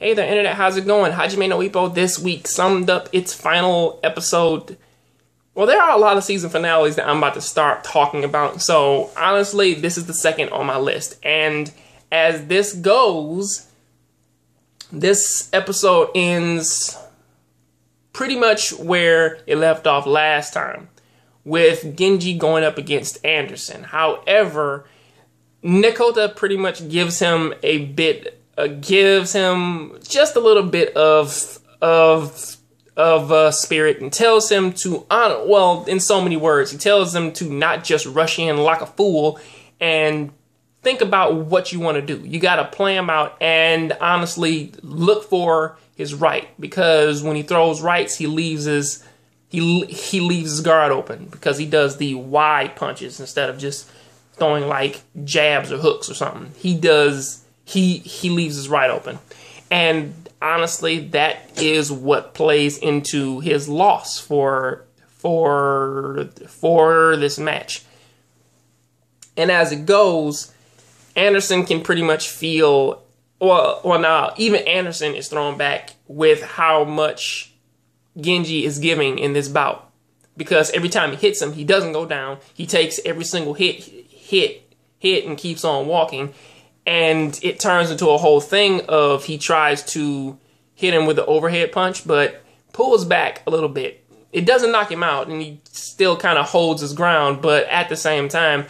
Hey there, Internet, how's it going? Hajime no Ippo this week summed up its final episode. Well, there are a lot of season finales that I'm about to start talking about, so honestly, this is the second on my list. And as this goes, this episode ends pretty much where it left off last time, with Genji going up against Anderson. However, Nekota pretty much gives him just a little bit of spirit and tells him to honor. Well, in so many words, he tells him to not just rush in like a fool and think about what you want to do. You got to plan him out and honestly look for his right, because when he throws rights, he leaves his guard open, because he does the wide punches instead of just throwing like jabs or hooks or something. He leaves his right open. And honestly, that is what plays into his loss for this match. And as it goes, Anderson can pretty much feel, now even Anderson is thrown back with how much Genji is giving in this bout. Because every time he hits him, he doesn't go down. He takes every single hit and keeps on walking. And it turns into a whole thing of he tries to hit him with the overhead punch, but pulls back a little bit. It doesn't knock him out, and he still kind of holds his ground, but at the same time,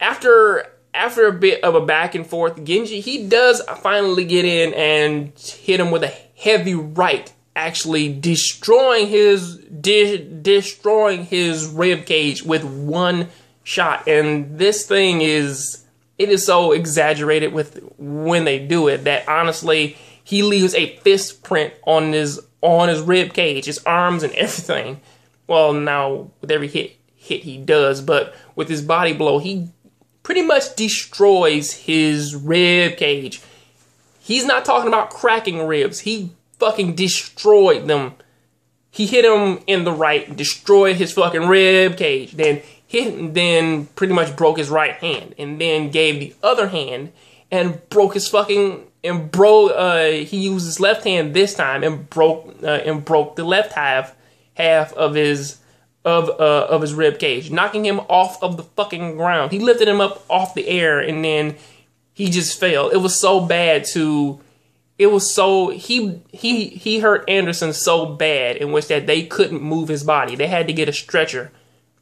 after a bit of a back and forth, Genji, he does finally get in and hit him with a heavy right, actually destroying his rib cage with one shot. And this thing is so exaggerated with when they do it that honestly he leaves a fist print on his rib cage, his arms and everything. Well, now with every hit he does, but with his body blow, he pretty much destroys his rib cage. He's not talking about cracking ribs. He fucking destroyed them. He hit him in the right, destroyed his fucking rib cage, then pretty much broke his right hand, and then gave the other hand and broke his fucking, he used his left hand this time and broke the left half of his rib cage, knocking him off of the fucking ground. He lifted him up off the air and then he just fell. It was so bad he hurt Anderson so bad in which that they couldn't move his body. They had to get a stretcher,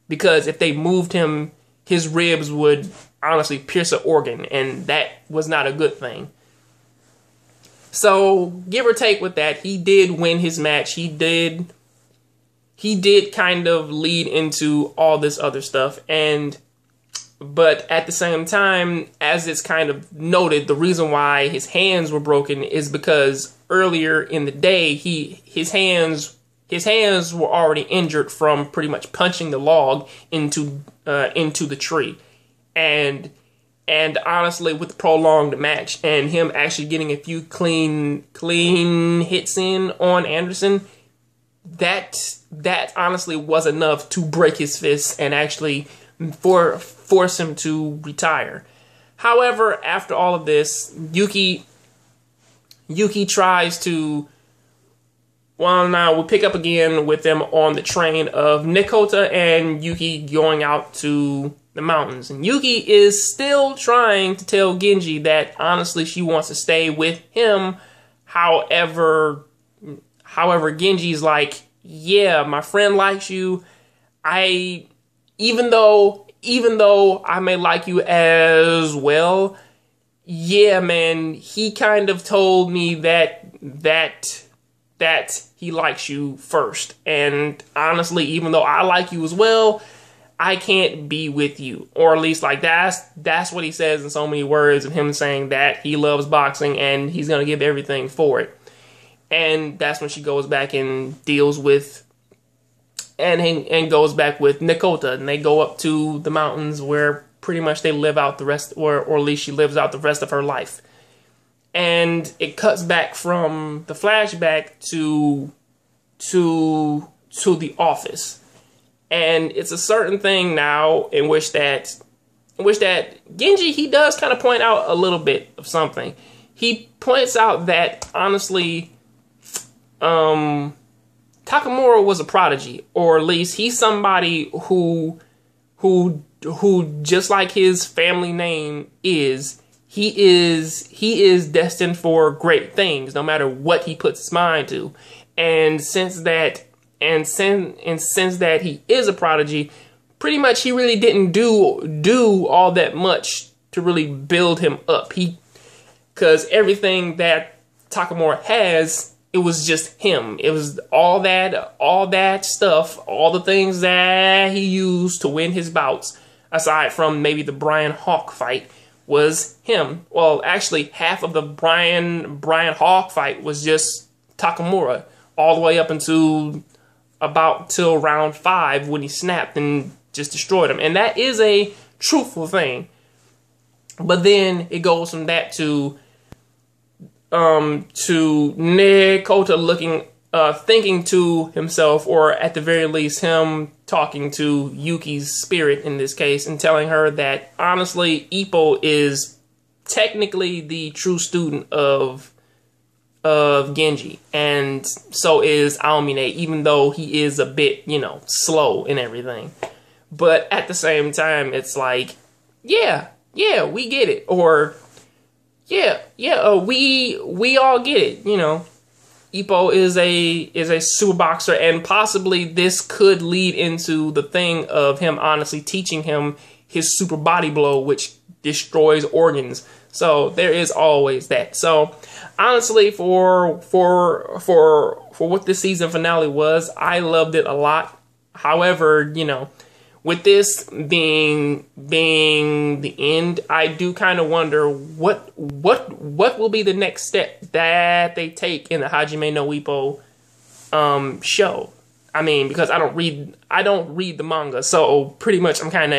because if they moved him, his ribs would honestly pierce an organ, and that was not a good thing. So, give or take with that, he did win his match. He did kind of lead into all this other stuff, but at the same time, as it's kind of noted, the reason why his hands were broken is because earlier in the day, his hands were already injured from pretty much punching the log into the tree. And honestly, with the prolonged match and him actually getting a few clean hits in on Anderson, that honestly was enough to break his fists and actually force him to retire. However, after all of this, Yuki tries to. Well, now we pick up again with them on the train of Nekota and Yuki going out to the mountains. And Yuki is still trying to tell Genji that honestly she wants to stay with him. However, Genji's like, yeah, my friend likes you. Even though I may like you as well, yeah, man, he kind of told me that he likes you first. And honestly, even though I like you as well, I can't be with you. Or at least like that's what he says in so many words, of him saying that he loves boxing and he's going to give everything for it. And that's when she goes back and deals with and goes back with Nekota, and they go up to the mountains where pretty much they live out the rest, or at least she lives out the rest of her life. And it cuts back from the flashback to the office. And it's a certain thing now in which that Genji, he does kind of point out a little bit of something. he points out that honestly, Takamura was a prodigy, or at least he's somebody who just like his family name is, he is destined for great things, no matter what he puts his mind to. And since that he is a prodigy, pretty much he really didn't do all that much to really build him up. Because everything that Takamura has, it was just him. It was all that stuff, all the things that he used to win his bouts, aside from maybe the Brian Hawk fight, was him. Well, actually, half of the Brian Hawk fight was just Takamura, all the way up until till round 5 when he snapped and just destroyed him. And that is a truthful thing. But then it goes from that to Nekota thinking to himself, or at the very least him talking to Yuki's spirit in this case, and telling her that honestly Ippo is technically the true student of Genji, and so is Aomine, even though he is a bit, slow and everything. But at the same time, it's like, yeah, we get it, or we all get it. Ippo is a super boxer, and possibly this could lead into the thing of him honestly teaching him his super body blow, which destroys organs. So there is always that. So honestly, for what this season finale was, I loved it a lot. However, with this being the end, I do kind of wonder what will be the next step that they take in the Hajime no Ippo show. I mean, because I don't read the manga, so pretty much I'm kind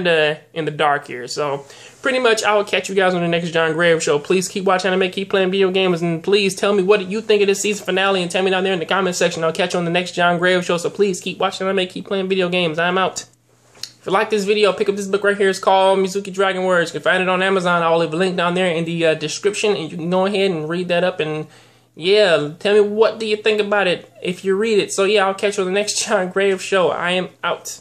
of in the dark here. So pretty much I will catch you guys on the next John Grave show. Please keep watching anime, keep playing video games, and please tell me what you think of this season finale, and tell me down there in the comment section. I'll catch you on the next John Grave show. So please keep watching anime, keep playing video games. I'm out. If you like this video, pick up this book right here. It's called Mizuki Dragon Words. You can find it on Amazon. I'll leave a link down there in the description, and you can go ahead and read that up. And yeah, tell me what do you think about it if you read it. So yeah, I'll catch you on the next John Grave show. I am out.